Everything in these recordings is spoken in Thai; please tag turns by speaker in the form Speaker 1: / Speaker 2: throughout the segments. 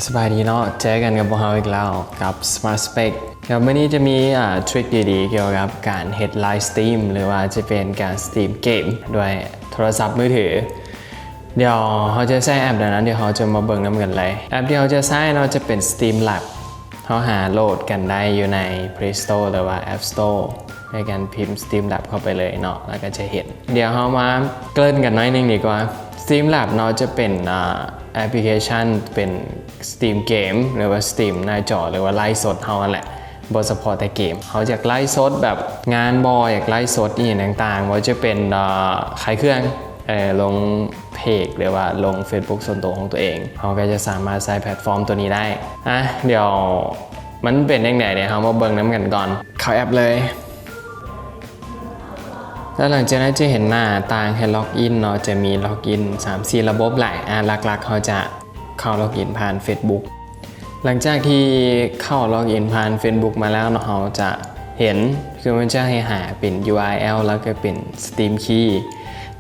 Speaker 1: สบายดีเนาะเจอกันกับพวกเราอีกแล้วกับ Smart Spec ครับวันนี้จะมีทริคดีๆเกี่ยวกับการเฮ็ดไลฟ์สตรีมหรือว่าจะเป็นการสตรีมเกมด้วยโทรศัพท์มือถือเดี๋ยวเขาจะใช้แอปดังนั้นเดี๋ยวเขาจะมาเบิ่งน้ำกันเลยแอปที่เขาจะใช้เนาะจะเป็น Streamlabs เขาหาโหลดกันได้อยู่ใน Play Store หรือว่า App Store ในการพิมพ์ Streamlabs เข้าไปเลยเนาะแล้วก็จะเห็นเดี๋ยวเขามาเกริ่นกันหน่อยนึงดีกว่า Streamlabs เนาะจะเป็นแอปพลิเคชันเป็นสตรีมเกมหรือว่าสตรีมหน้าจอหรือว่าไลฟ์สดเขาแหละบนสปอร์ตแต่เกมเขาอยากไลฟ์สดแบบงานบอยอยากไลฟ์สดอีกต่างๆว่าจะเป็นขายเครื่องลงเพจหรือว่าลง Facebook ส่วนตัวของตัวเองเขาก็จะสามารถใช้แพลตฟอร์มตัวนี้ได้เดี๋ยวมันเป็นยังไงเนี่ยเขามาเบิ่งน้ำกันก่อนเข้าแอปเลยแล้วหลังจากนั้นจะเห็นหน้าต่างให้ล็อกอินเนาะจะมีล็อกอิน 3-4 ระบบแหละหลักๆเขาจะเข้าล็อกอินผ่าน Facebook หลังจากที่เข้าล็อกอินผ่าน Facebook มาแล้วเนาะเราจะเห็นคือมันจะให้หาเป็น URL แล้วก็เป็น Steam Key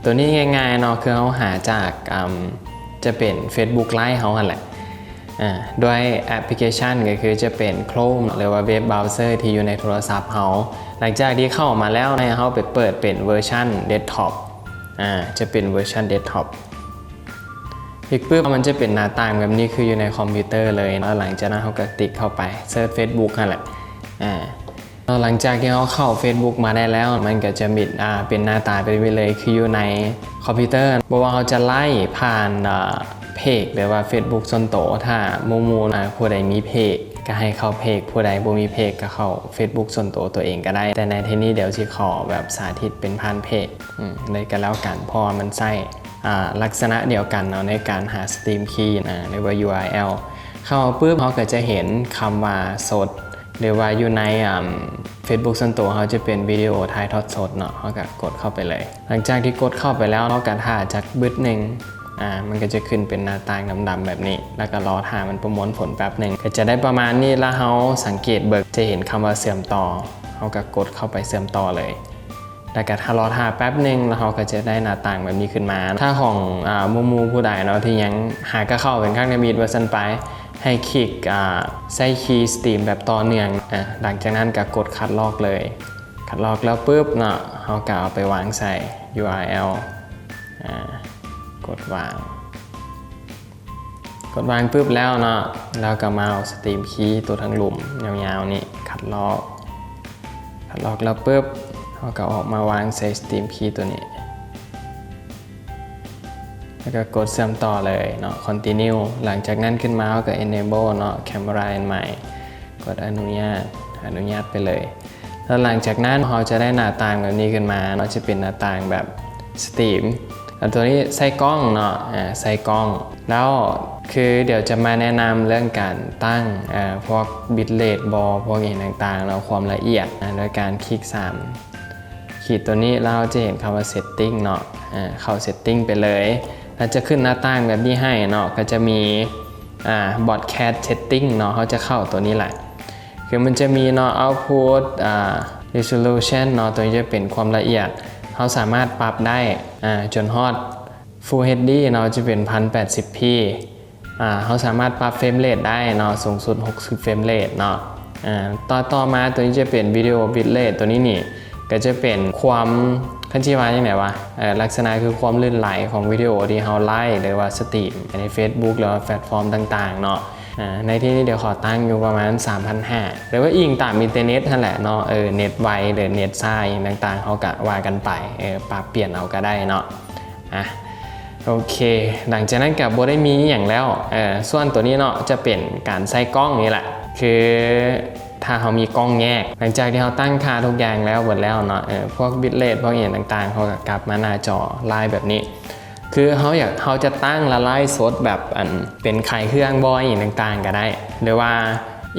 Speaker 1: ตัวนี้ง่ายๆเนาะคือเขาหาจากจะเป็น Facebook Live เขาแหละด้วยแอปพลิเคชันก็คือจะเป็น Chrome หรือว่าเว็บเบราว์เซอร์ที่อยู่ในโทรศัพท์เขาหลังจากที่เข้ามาแล้วเนี่ยเขาไปเปิดเป็นเวอร์ชันเดสก์ท็อปจะเป็นเวอร์ชันเดสก์ท็อปอีกปุ๊บมันจะเป็นหน้าต่างแบบนี้คืออยู่ในคอมพิวเตอร์เลยแล้วหลังจากนั้นเขาก็ติ๊กเข้าไปเซิร์ช Facebook นั่นแหละหลังจากที่เขาเข้า Facebook มาได้แล้วมันก็จะมีเป็นหน้าตาไปเลยคืออยู่ในคอมพิวเตอร์บอกว่าเขาจะไล่ผ่านเพจหรือว่า Facebook ส่วนตัวถ้ามูผู้ใดมีเพจก็ให้เข้าเพจผู้ใดบ่มีเพจก็เข้า Facebook ส่วนตัวเองก็ได้แต่ในที่นี้เดี๋ยวสิขอแบบสาธิตเป็นผ่านเพจเลยก็แล้วกันพอมันใช้ลักษณะเดียวกันเนาะในการหา Steam Key หรือว่า URL เข้าปุ๊บเขาก็จะเห็นคำว่าสดหรือว่าอยู่ในFacebook ส่วนตัวเขาจะเป็นวิดีโอถ่ายทอดสดเนาะเขาก็กดเข้าไปเลยหลังจากที่กดเข้าไปแล้วเขาก็ถ่ายจากบึ้ดหนึ่งมันก็จะขึ้นเป็นหน้าต่างดำๆแบบนี้แล้วก็รอถ่ายมันประมวลผลแป๊บหนึ่งก็จะได้ประมาณนี้แล้วเขาสังเกตเบิกจะเห็นคำว่าเสื่อมต่อเขาก็กดเข้าไปเสื่อมต่อเลยแล้วก็ถ้ารอถ่ายแป๊บหนึ่งแล้วเขาก็จะได้หน้าต่างแบบนี้ขึ้นมาถ้าของมูผู้ใดเนาะที่ยังหาก็เข้าเป็นข้างในบีดเวอร์ชันไปให้คลิกใส่คีย์สตรีมแบบต่อเนื่องหลังจากนั้นก็กดคัดลอกเลยคัดลอกแล้วปุ๊บเนาะเขาก็เอาไปวางใส่ URL กดวางปุ๊บแล้วเนาะแล้วก็มาเอาสตรีมคีย์ตัวทั้งหลุมยาวๆนี่คัดลอกแล้วปุ๊บเขาก็ออกมาวางใส่สตรีมคีย์ตัวนี้แล้วก็กดเชื่อมต่อเลยเนาะ continue หลังจากนั้นขึ้นมาเขาก็ enable เนาะ camera อันใหม่กดอนุญาตไปเลยแล้วหลังจากนั้นเขาจะได้หน้าต่างแบบนี้ขึ้นมาเนาะจะเป็นหน้าต่างแบบสตรีมตัวนี้ใส่กล้องเนาะใส่กล้องแล้วคือเดี๋ยวจะมาแนะนำเรื่องการตั้งพวกบิตเรทพวกอย่างต่างๆแล้วความละเอียดโดยการคลิก3ขีดตัวนี้เราจะเห็นคำว่า setting เนาะเข้า setting ไปเลยแล้วจะขึ้นหน้าต่างแบบนี้ให้เนาะก็จะมีbroadcast setting เนาะเขาจะเข้าตัวนี้แหละคือมันจะมีเนาะ output resolution เนาะตัวนี้จะเป็นความละเอียดเขาสามารถปรับได้จนฮอด Full HD เนาะจะเป็น 1080p เขาสามารถปรับเฟรมเรทได้เนาะสูงสุด60เฟรมเรทเนาะต่อมาตัวนี้จะเป็นวิดีโอบิตเรทตัวนี้นี่ก็จะเป็นความขั้นที่ว่าอย่างไรวะลักษณะคือความลื่นไหลของวิดีโอที่เขาไล่หรือว่าสตรีมใน Facebook หรือว่าแพลตฟอร์มต่างๆเนาะในที่นี้เดี๋ยวขอตั้งอยู่ประมาณ 3,500 หรือว่าอิงตามอินเทอร์เน็ตนั่นแหละเนาะเน็ตไวหรือเน็ตซ่าต่างๆเขาก็ว่ากันไปปรับเปลี่ยนเอาก็ได้เนาะโอเคหลังจากนั้นกับโบได้มีอย่างแล้วส่วนตัวนี้เนาะจะเป็นการใส่กล้องนี่แหละคือถ้าเขามีกล้องแยกหลังจากที่เขาตั้งค่าทุกอย่างแล้วหมดแล้วเนาะพวกบิตเรทพวกอย่างต่างๆเขาก็กลับมาหน้าจอไลน์แบบนี้คือเขาจะตั้งละไล่สดแบบเป็นไขเครื่องบอยอย่างต่างๆก็ได้หรือว่า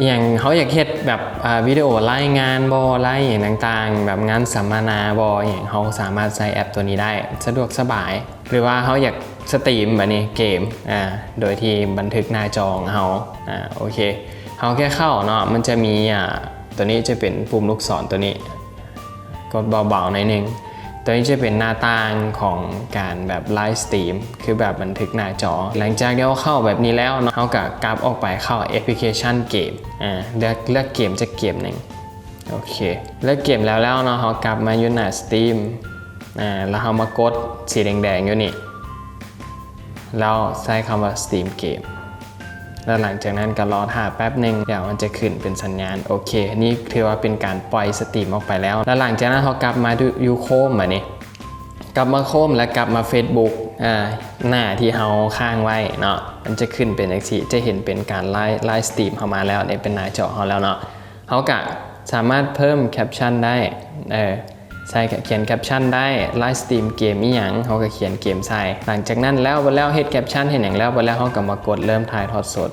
Speaker 1: อย่างเขาอยากเฮ็ดแบบวิดีโอไล่งานไล่อย่างต่างๆแบบงานสัมมนาอย่างเขาสามารถใช้แอปตัวนี้ได้สะดวกสบายหรือว่าเขาอยากสตรีมแบบนี้เกมโดยที่บันทึกหน้าจอของเขาโอเคเขาแค่เข้าเนาะมันจะมีตัวนี้จะเป็นปุ่มลูกศรตัวนี้กดเบาๆหน่อยนึง ตัวนี้จะเป็นหน้าต่างของการแบบไลฟ์สตรีมคือแบบบันทึกหน้าจอหลังจากที่เราเข้าแบบนี้แล้วเนาะเราก็กลับออกไปเข้าแอปพลิเคชันเกมเลือกเกมจะเกมหนึ่งโอเคเลือกเกมแล้วเนาะเรากลับมาอยู่หน้าสตรีมแล้วเรามากดสีแดงๆอยู่นี่แล้วใช้คำว่าสตรีมเกมแล้วหลังจากนั้นก็รอท่าแป๊บหนึ่งเดี๋ยวมันจะขึ้นเป็นสัญญาณโอเคนี่ถือว่าเป็นการปล่อยสตรีมออกไปแล้วแล้วหลังจากนั้นเขากลับมาดูโคมมานี่กลับมาโคมแล้วกลับมา Facebook หน้าที่เขาค้างไว้เนาะมันจะขึ้นเป็นอย่างนี้จะเห็นเป็นการไลฟ์สตรีมเข้ามาแล้วเนี่ยเป็นหน้าจอเขาแล้วเนาะเขาก็สามารถเพิ่มแคปชั่นได้ใส่เขียนแคปชั่นได้ไลฟ์สตรีมเกมอีหยังเขาก็เขียนเกมใส่หลังจากนั้นแล้วเฮ็ดแคปชั่นเห็นอย่างแล้วเขาก็มากดเริ่มถ่ายทอดสด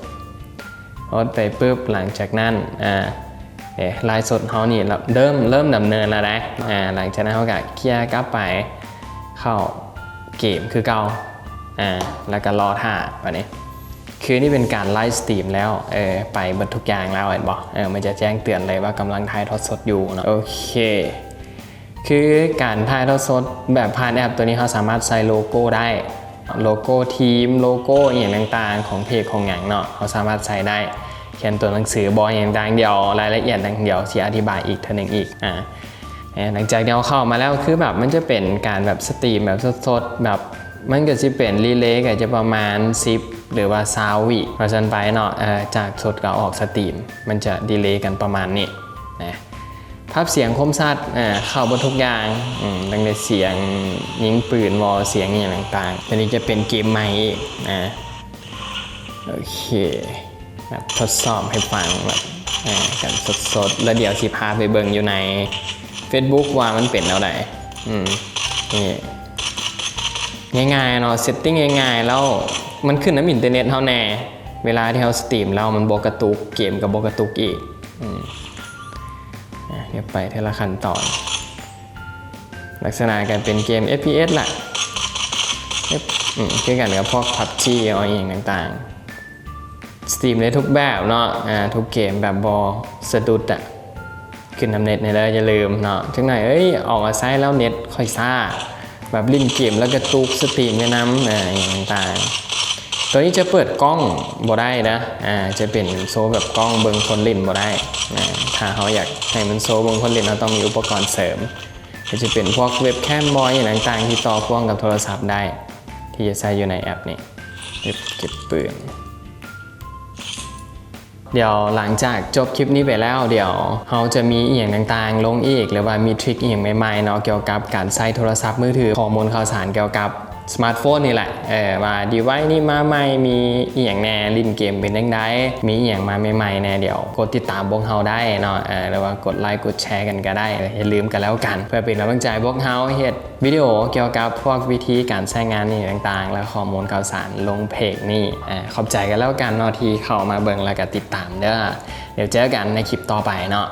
Speaker 1: พอไปปุ๊บหลังจากนั้นไลฟ์สดเขานี่เริ่มดำเนินแล้วนะหลังจากนั้นเขาก็เคลียร์กลับไปเข้าเกมคือเก่าแล้วก็รอท่าแบบนี้คือนี่เป็นการไลฟ์สตรีมแล้วไปบรรทุกอย่างแล้วเห็นบอกมันจะแจ้งเตือนเลยว่ากำลังถ่ายทอดสดอยู่เนาะโอเคคือการถ่ายทอดสดแบบผ่านแอปตัวนี้เขาสามารถใส่โลโก้ได้โลโก้ทีมโลโก้อย่างต่างๆของเพจของอย่างเนาะเขาสามารถใส่ได้เขียนตัวหนังสือบอยอย่างต่างเดียวรายละเอียดต่างเดียวที่อธิบายอีกเท่านึงอีกหลังจากเดียวเข้ามาแล้วคือแบบมันจะเป็นการแบบสตรีมแบบสดๆแบบมันก็จะเป็นรีเลย์ก็จะประมาณ10หรือว่า20 วิเพราะฉะนั้นไปเนาะจากสดก็ออกสตรีมมันจะดีเลย์กันประมาณนี้นะภาพเสียงคมชัดเข้าบนทุกอย่างตั้งแต่เสียงยิงปืนวอลเสียงอย่างต่างๆอันนี้จะเป็นเกมใหม่อีกโอเคแบบทดสอบให้ฟังแบบกันสดๆแล้วเดี๋ยวสิพาไปเบิ่งอยู่ใน Facebook ว่ามันเป็นแล้วไหนนี่ง่ายๆเนาะเซตติ้งง่ายๆแล้วมันขึ้นน้ำอินเทอร์เน็ตเท่าแน่เวลาที่เราสตรีมแล้วมันบอกกระตุกเกมกับบอกกระตุกอีกเดี๋ยวไปทีละขั้นตอนลักษณะการเป็นเกม FPS แหละคือกันกับพวก PUBG อะไรอย่างต่างๆสตรีมได้ทุกแบบเนาะทุกเกมแบบบอสะดุดขึ้นทำเน็ตในเลยอย่าลืมเนาะถึงไหนออกมาไซต์แล้วเน็ตค่อยซ่าแบบลิ้นเกมแล้วก็ตุกสตรีมในน้ำอย่างต่างๆตัวนี้จะเปิดกล้องบ่ได้นะจะเป็นโซแบบกล้องเบิงคนลิ้นบ่ได้ถ้าเขาอยากให้มันโซเบิงคนลิ้นเราต้องมีอุปกรณ์เสริมก็จะเป็นพวกเว็บแคมบอยอย่างต่างๆที่ต่อพ่วงกับโทรศัพท์ได้ที่จะใช้อยู่ในแอปนี้เก็บปืนเดี๋ยวหลังจากจบคลิปนี้ไปแล้วเดี๋ยวเราจะมีอย่างต่างๆลงอีกหรือว่ามีทริคอย่างใหม่ๆเนาะเกี่ยวกับการใช้โทรศัพท์มือถือข้อมูลข่าวสารเกี่ยวกับสมาร์ทโฟนนี่แหละว่าดีไวซ์นี่มาใหม่มีอย่างแน่ลิ้นเกมเป็นยังไงมีอย่างมาใหม่ๆแน่เดี๋ยวกดติดตามพวกเราได้เนาะหรือว่ากดไลค์กดแชร์กันก็ได้อย่าลืมกันแล้วกันเพื่อเป็นกำลังใจพวกเราเฮ็ดวิดีโอเกี่ยวกับพวกวิธีการใช้งานนี่ต่างๆแล้วข้อมูลข่าวสารลงเพจนี่ขอบใจกันแล้วกันเนาะที่เข้ามาเบิ่งแล้วก็ติดตามเด้อเดี๋ยวเจอกันในคลิปต่อไปเนาะ